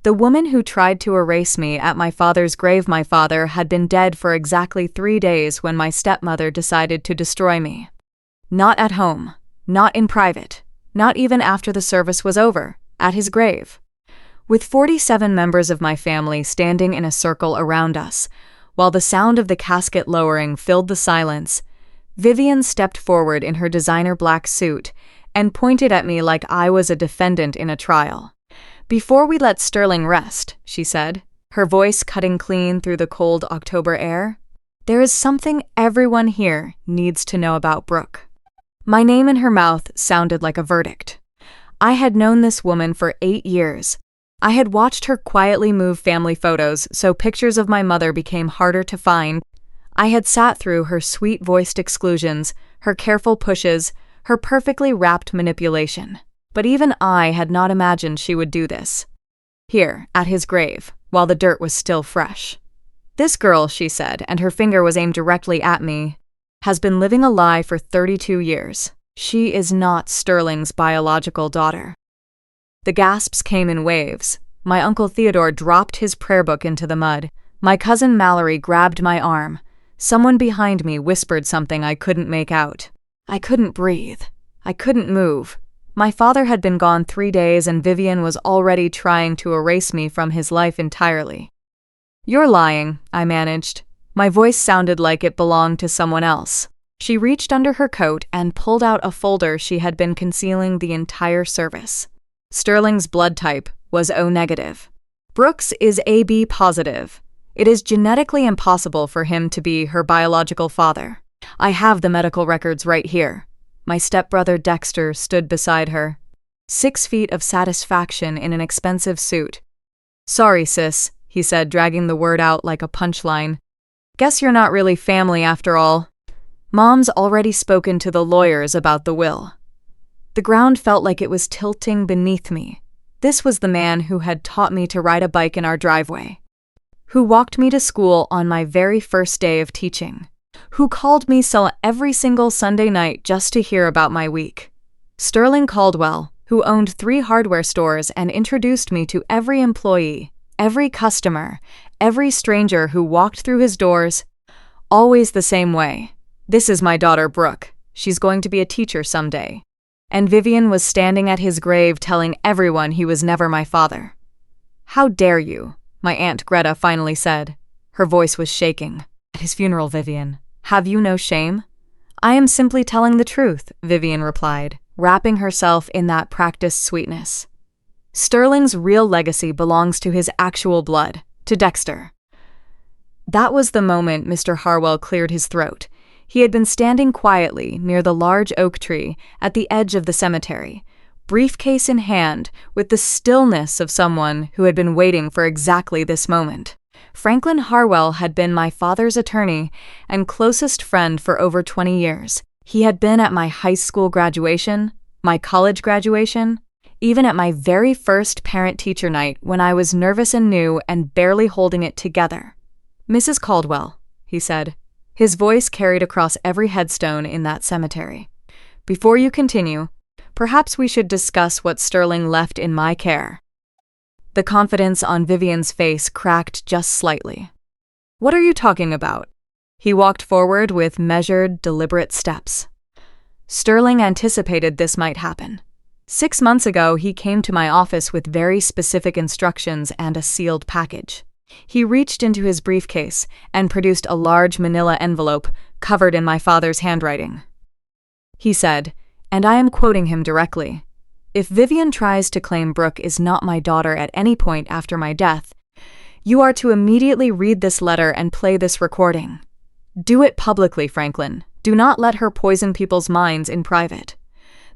The woman who tried to erase me at my father's grave. My father had been dead for exactly 3 days when my stepmother decided to destroy me. Not at home, not in private, not even after the service was over, at his grave. With 47 members of my family standing in a circle around us, while the sound of the casket lowering filled the silence, Vivian stepped forward in her designer black suit and pointed at me like I was a defendant in a trial. "Before we let Sterling rest," she said, her voice cutting clean through the cold October air, "there is something everyone here needs to know about Brooke." My name in her mouth sounded like a verdict. I had known this woman for 8 years. I had watched her quietly move family photos so pictures of my mother became harder to find. I had sat through her sweet-voiced exclusions, her careful pushes, her perfectly wrapped manipulation. But even I had not imagined she would do this. Here, at his grave, while the dirt was still fresh. "This girl," she said, and her finger was aimed directly at me, "has been living a lie for 32 years. She is not Sterling's biological daughter." The gasps came in waves. My Uncle Theodore dropped his prayer book into the mud. My cousin Mallory grabbed my arm. Someone behind me whispered something I couldn't make out. I couldn't breathe. I couldn't move. My father had been gone 3 days and Vivian was already trying to erase me from his life entirely. "You're lying," I managed. My voice sounded like it belonged to someone else. She reached under her coat and pulled out a folder she had been concealing the entire service. Sterling's blood type was O negative. Brooks is AB positive. It is genetically impossible for him to be her biological father. I have the medical records right here. My stepbrother Dexter stood beside her. 6 feet of satisfaction in an expensive suit. "Sorry, sis," he said, dragging the word out like a punchline. "Guess you're not really family after all. Mom's already spoken to the lawyers about the will." The ground felt like it was tilting beneath me. This was the man who had taught me to ride a bike in our driveway, who walked me to school on my very first day of teaching, who called me every single Sunday night just to hear about my week. Sterling Caldwell, who owned 3 hardware stores and introduced me to every employee, every customer, every stranger who walked through his doors, always the same way. "This is my daughter Brooke. She's going to be a teacher someday." And Vivian was standing at his grave telling everyone he was never my father. "How dare you?" my Aunt Greta finally said. Her voice was shaking. "At his funeral, Vivian. Have you no shame?" "I am simply telling the truth," Vivian replied, wrapping herself in that practiced sweetness. "Sterling's real legacy belongs to his actual blood, to Dexter." That was the moment Mr. Harwell cleared his throat. He had been standing quietly near the large oak tree at the edge of the cemetery, briefcase in hand, with the stillness of someone who had been waiting for exactly this moment. Franklin Harwell had been my father's attorney and closest friend for over 20 years. He had been at my high school graduation, my college graduation, even at my very first parent-teacher night when I was nervous and new and barely holding it together. "Mrs. Caldwell," he said. His voice carried across every headstone in that cemetery. "Before you continue, perhaps we should discuss what Sterling left in my care." The confidence on Vivian's face cracked just slightly. "What are you talking about?" He walked forward with measured, deliberate steps. Sterling anticipated this might happen. 6 months ago, he came to my office with very specific instructions and a sealed package. He reached into his briefcase and produced a large manila envelope covered in my father's handwriting. He said, and I am quoting him directly, "If Vivian tries to claim Brooke is not my daughter at any point after my death, you are to immediately read this letter and play this recording. Do it publicly, Franklin. Do not let her poison people's minds in private."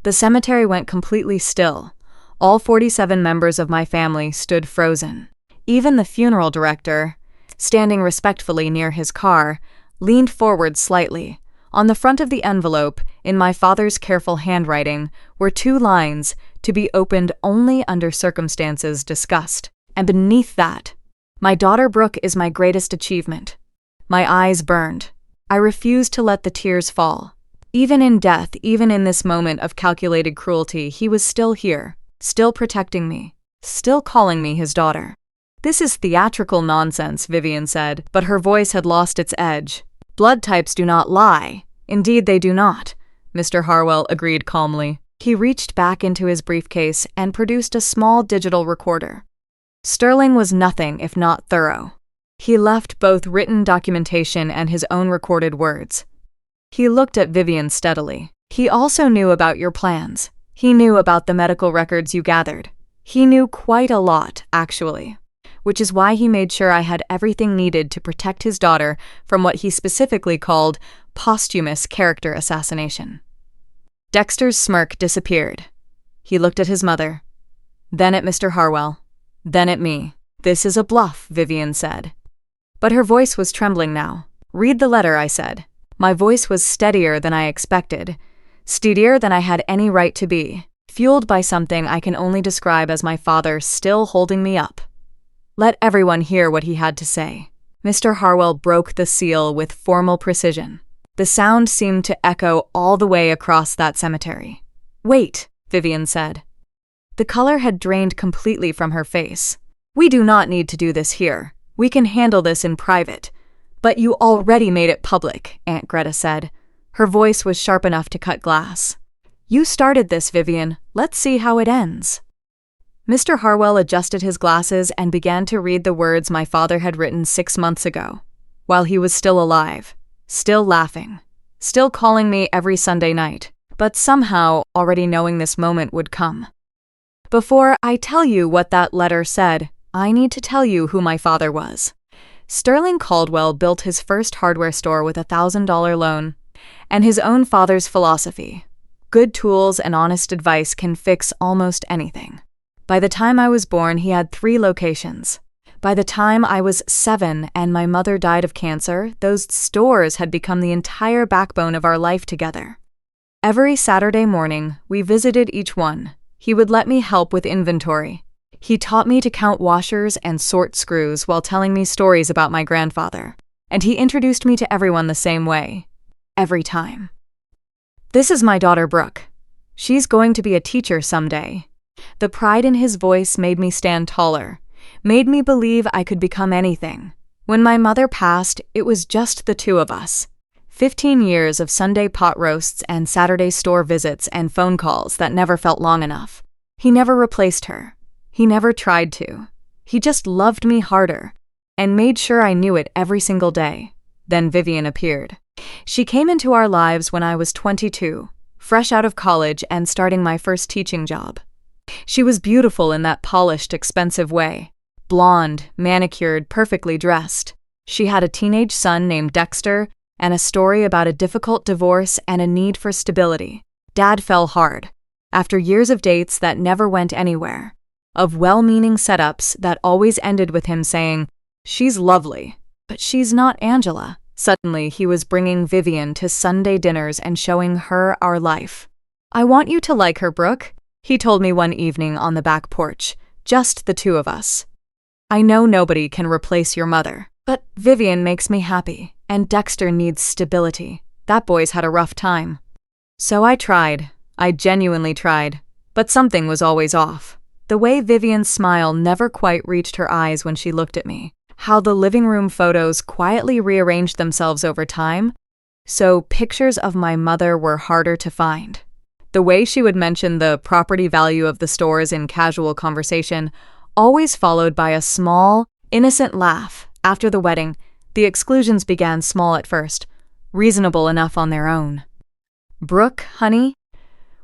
The cemetery went completely still. All 47 members of my family stood frozen. Even the funeral director, standing respectfully near his car, leaned forward slightly. On the front of the envelope, in my father's careful handwriting, were 2 lines, "To be opened only under circumstances discussed." And beneath that, "My daughter Brooke is my greatest achievement." My eyes burned. I refused to let the tears fall. Even in death, even in this moment of calculated cruelty, he was still here, still protecting me, still calling me his daughter. This is theatrical nonsense, Vivian said, but her voice had lost its edge. Blood types do not lie. Indeed, they do not, Mr. Harwell agreed calmly. He reached back into his briefcase and produced a small digital recorder. Sterling was nothing if not thorough. He left both written documentation and his own recorded words. He looked at Vivian steadily. He also knew about your plans. He knew about the medical records you gathered. He knew quite a lot, actually, which is why he made sure I had everything needed to protect his daughter from what he specifically called posthumous character assassination. Dexter's smirk disappeared. He looked at his mother, then at Mr. Harwell, then at me. This is a bluff, Vivian said. But her voice was trembling now. Read the letter, I said. My voice was steadier than I expected, steadier than I had any right to be, fueled by something I can only describe as my father still holding me up. Let everyone hear what he had to say. Mr. Harwell broke the seal with formal precision. The sound seemed to echo all the way across that cemetery. Wait, Vivian said. The color had drained completely from her face. We do not need to do this here. We can handle this in private. But you already made it public, Aunt Greta said. Her voice was sharp enough to cut glass. You started this, Vivian. Let's see how it ends. Mr. Harwell adjusted his glasses and began to read the words my father had written 6 months ago, while he was still alive, still laughing, still calling me every Sunday night, but somehow already knowing this moment would come. Before I tell you what that letter said, I need to tell you who my father was. Sterling Caldwell built his first hardware store with a $1,000 loan, and his own father's philosophy. Good tools and honest advice can fix almost anything. By the time I was born, he had 3 locations. By the time I was 7 and my mother died of cancer, those stores had become the entire backbone of our life together. Every Saturday morning, we visited each one. He would let me help with inventory. He taught me to count washers and sort screws while telling me stories about my grandfather. And he introduced me to everyone the same way. Every time. This is my daughter, Brooke. She's going to be a teacher someday. The pride in his voice made me stand taller, made me believe I could become anything. When my mother passed, it was just the 2 of us. 15 years of Sunday pot roasts and Saturday store visits and phone calls that never felt long enough. He never replaced her. He never tried to. He just loved me harder and made sure I knew it every single day. Then Vivian appeared. She came into our lives when I was 22, fresh out of college and starting my first teaching job. She was beautiful in that polished, expensive way. Blonde, manicured, perfectly dressed. She had a teenage son named Dexter and a story about a difficult divorce and a need for stability. Dad fell hard. After years of dates that never went anywhere. Of well-meaning setups that always ended with him saying, "She's lovely, but she's not Angela." Suddenly, he was bringing Vivian to Sunday dinners and showing her our life. "I want you to like her, Brooke," he told me one evening on the back porch, just the 2 of us. "I know nobody can replace your mother, but Vivian makes me happy, and Dexter needs stability. That boy's had a rough time." So I tried. I genuinely tried. But something was always off. The way Vivian's smile never quite reached her eyes when she looked at me. How the living room photos quietly rearranged themselves over time, so pictures of my mother were harder to find. The way she would mention the property value of the stores in casual conversation, always followed by a small, innocent laugh. After the wedding, the exclusions began small at first, reasonable enough on their own. "Brooke, honey,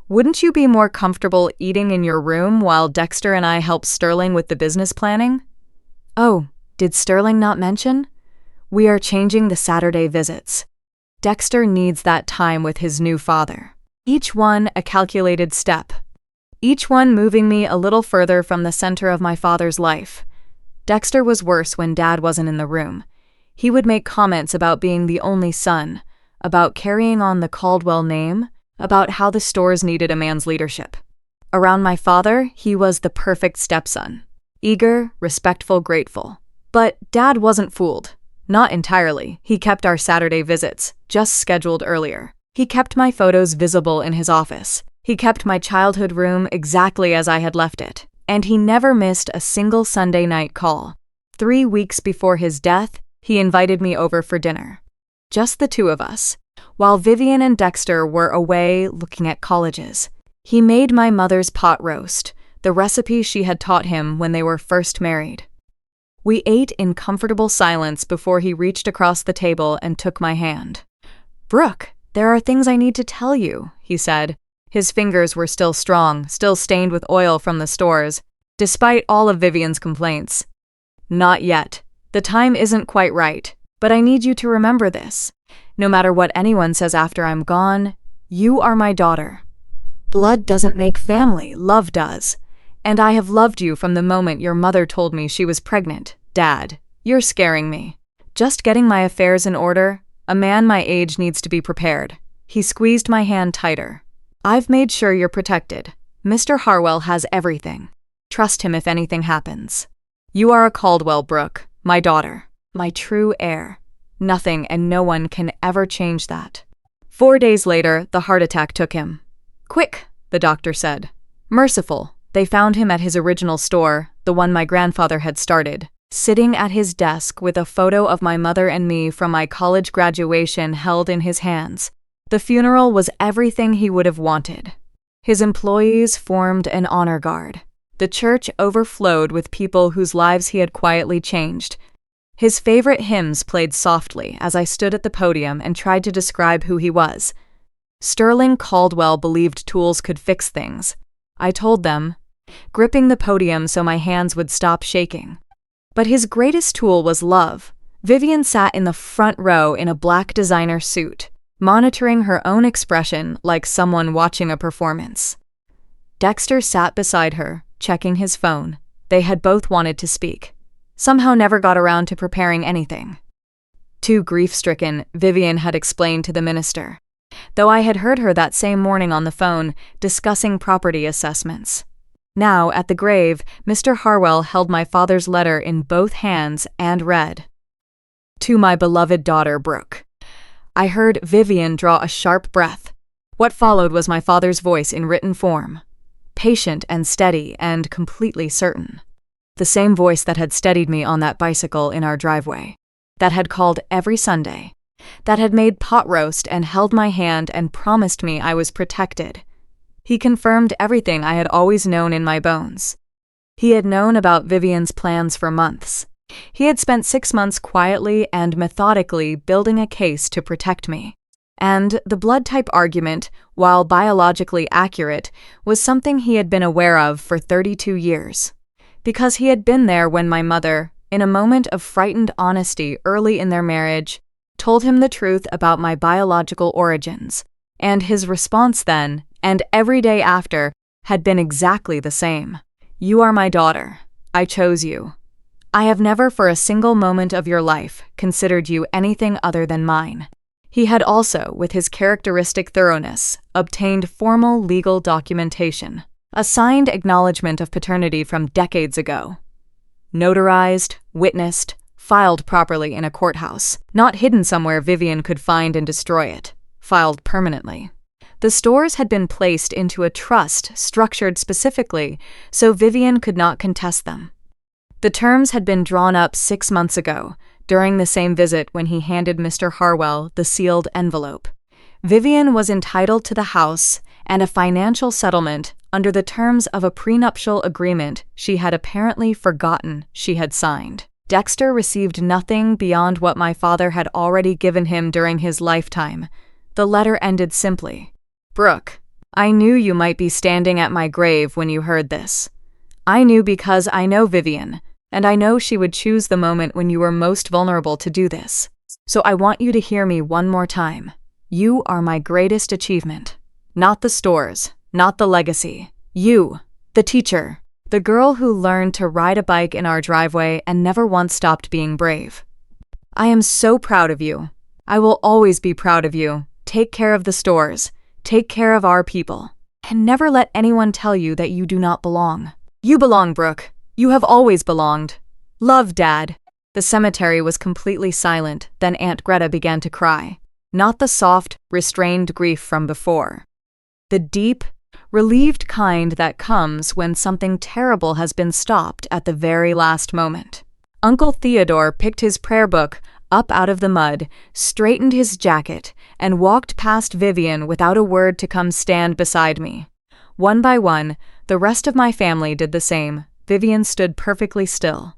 wouldn't you be more comfortable eating in your room while Dexter and I help Sterling with the business planning?" "Oh, did Sterling not mention? We are changing the Saturday visits. Dexter needs that time with his new father. Each one a calculated step. Each one moving me a little further from the center of my father's life. Dexter was worse when Dad wasn't in the room. He would make comments about being the only son, about carrying on the Caldwell name, about how the stores needed a man's leadership. Around my father, he was the perfect stepson. Eager, respectful, grateful. But Dad wasn't fooled. Not entirely. He kept our Saturday visits, just scheduled earlier. He kept my photos visible in his office. He kept my childhood room exactly as I had left it. And he never missed a single Sunday night call. 3 weeks before his death, he invited me over for dinner. Just the two of us. While Vivian and Dexter were away looking at colleges, he made my mother's pot roast, the recipe she had taught him when they were first married. We ate in comfortable silence before he reached across the table and took my hand. "Brooke, there are things I need to tell you," he said. His fingers were still strong, still stained with oil from the stores, despite all of Vivian's complaints. "Not yet. The time isn't quite right, but I need you to remember this. No matter what anyone says after I'm gone, you are my daughter. Blood doesn't make family, love does. And I have loved you from the moment your mother told me she was pregnant. Dad, you're scaring me. Just getting my affairs in order, a man my age needs to be prepared." He squeezed my hand tighter. "I've made sure you're protected. Mr. Harwell has everything. Trust him if anything happens. You are a Caldwell, Brooke, my daughter, my true heir. Nothing and no one can ever change that." 4 days later, the heart attack took him. "Quick," the doctor said. Merciful, they found him at his original store, the one my grandfather had started, sitting at his desk with a photo of my mother and me from my college graduation held in his hands. The funeral was everything he would have wanted. His employees formed an honor guard. The church overflowed with people whose lives he had quietly changed. His favorite hymns played softly as I stood at the podium and tried to describe who he was. Sterling Caldwell believed tools could fix things. I told them, gripping the podium so my hands would stop shaking. But his greatest tool was love. Vivian sat in the front row in a black designer suit, monitoring her own expression like someone watching a performance. Dexter sat beside her, checking his phone. They had both wanted to speak. Somehow never got around to preparing anything. Too grief-stricken, Vivian had explained to the minister, though I had heard her that same morning on the phone discussing property assessments. Now, at the grave, Mr. Harwell held my father's letter in both hands and read, "To my beloved daughter, Brooke." I heard Vivian draw a sharp breath. What followed was my father's voice in written form, patient and steady and completely certain. The same voice that had steadied me on that bicycle in our driveway, that had called every Sunday, that had made pot roast and held my hand and promised me I was protected. He confirmed everything I had always known in my bones. He had known about Vivian's plans for months. He had spent 6 months quietly and methodically building a case to protect me. And the blood type argument, while biologically accurate, was something he had been aware of for 32 years. Because he had been there when my mother, in a moment of frightened honesty early in their marriage, told him the truth about my biological origins, and his response then, and every day after, had been exactly the same. "You are my daughter. I chose you. I have never for a single moment of your life considered you anything other than mine." He had also, with his characteristic thoroughness, obtained formal legal documentation, a signed acknowledgement of paternity from decades ago. Notarized, witnessed, filed properly in a courthouse, not hidden somewhere Vivian could find and destroy it, filed permanently. The stores had been placed into a trust structured specifically so Vivian could not contest them. The terms had been drawn up 6 months ago, during the same visit when he handed Mr. Harwell the sealed envelope. Vivian was entitled to the house and a financial settlement under the terms of a prenuptial agreement she had apparently forgotten she had signed. Dexter received nothing beyond what my father had already given him during his lifetime. The letter ended simply, "Brooke, I knew you might be standing at my grave when you heard this. I knew because I know Vivian, and I know she would choose the moment when you were most vulnerable to do this. So I want you to hear me one more time. You are my greatest achievement. Not the stores, not the legacy. You, the teacher, the girl who learned to ride a bike in our driveway and never once stopped being brave. I am so proud of you. I will always be proud of you. Take care of the stores. Take care of our people. And never let anyone tell you that you do not belong. You belong, Brooke. You have always belonged. Love, Dad." The cemetery was completely silent, then Aunt Greta began to cry. Not the soft, restrained grief from before. The deep, relieved kind that comes when something terrible has been stopped at the very last moment. Uncle Theodore picked his prayer book up out of the mud, straightened his jacket, and walked past Vivian without a word to come stand beside me. One by one, the rest of my family did the same. Vivian stood perfectly still.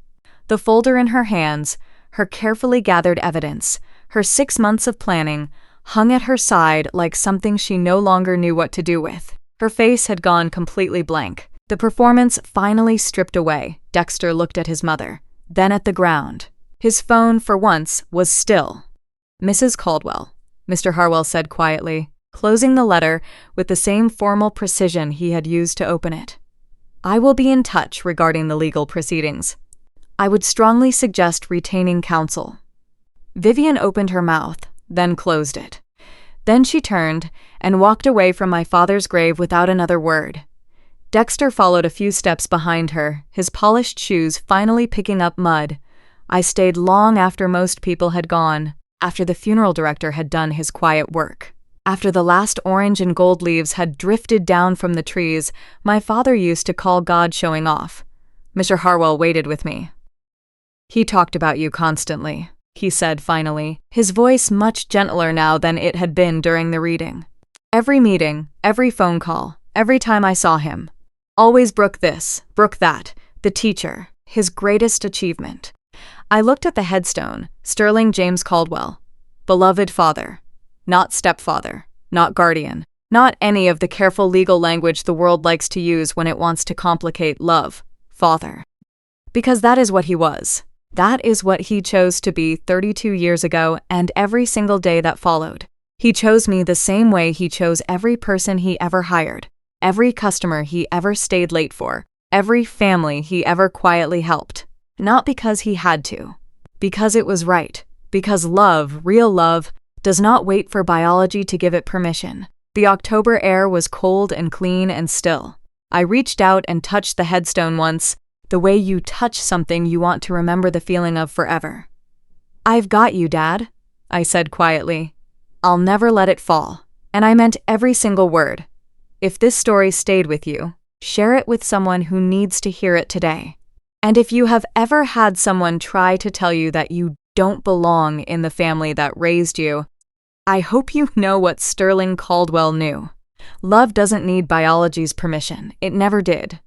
The folder in her hands, her carefully gathered evidence, her 6 months of planning, hung at her side like something she no longer knew what to do with. Her face had gone completely blank. The performance finally stripped away. Dexter looked at his mother, then at the ground. His phone, for once, was still. "Mrs. Caldwell," Mr. Harwell said quietly, closing the letter with the same formal precision he had used to open it. "I will be in touch regarding the legal proceedings. I would strongly suggest retaining counsel." Vivian opened her mouth, then closed it. Then she turned and walked away from my father's grave without another word. Dexter followed a few steps behind her, his polished shoes finally picking up mud. I stayed long after most people had gone, after the funeral director had done his quiet work. After the last orange and gold leaves had drifted down from the trees my father used to call God showing off. Mr. Harwell waited with me. "He talked about you constantly," he said finally, his voice much gentler now than it had been during the reading. "Every meeting, every phone call, every time I saw him. Always Brooke this, Brooke that, the teacher, his greatest achievement." I looked at the headstone, Sterling James Caldwell. Beloved father. Not stepfather, not guardian, not any of the careful legal language the world likes to use when it wants to complicate love. Father. Because that is what he was. That is what he chose to be 32 years ago and every single day that followed. He chose me the same way he chose every person he ever hired, every customer he ever stayed late for, every family he ever quietly helped. Not because he had to. Because it was right. Because love, real love, does not wait for biology to give it permission. The October air was cold and clean and still. I reached out and touched the headstone once, the way you touch something you want to remember the feeling of forever. "I've got you, Dad," I said quietly. "I'll never let it fall." And I meant every single word. If this story stayed with you, share it with someone who needs to hear it today. And if you have ever had someone try to tell you that you don't belong in the family that raised you, I hope you know what Sterling Caldwell knew. Love doesn't need biology's permission. It never did.